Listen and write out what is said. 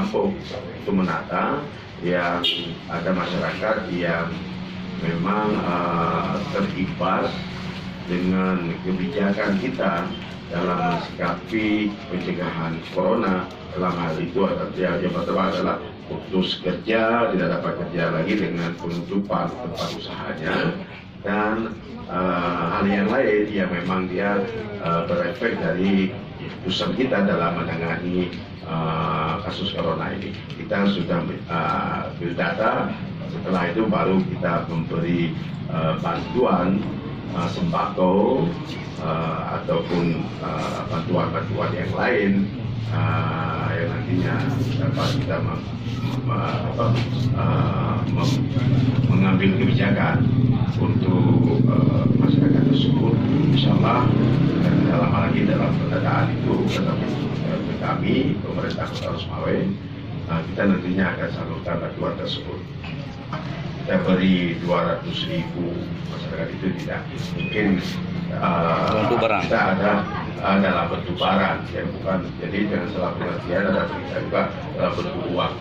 kampung itu menata, yang ada masyarakat yang memang terimbas dengan kebijakan kita dalam mensikapi pencegahan corona. Dalam hal itu yang pertama adalah putus kerja, tidak dapat kerja lagi dengan penutupan tempat usahanya, dan hal yang lain yang memang dia berefek dari keputusan kita dalam menangani kasus corona ini. Kita sudah berdata, setelah itu baru kita memberi bantuan sembako ataupun bantuan-bantuan yang lain yang nantinya dapat kita mengambil kebijakan untuk masyarakat tersebut. Insya Allah dalam hal ini, dalam pendataan itu kami pemerintah Kota Losmawe, kita nantinya akan salurkan bantuan tersebut. Kita beri 200.000 masyarakat, itu tidak mungkin kita ada dalam bentuk barang, ya bukan. Jadi jangan salah pengertian, ada kita juga dalam bentuk uang.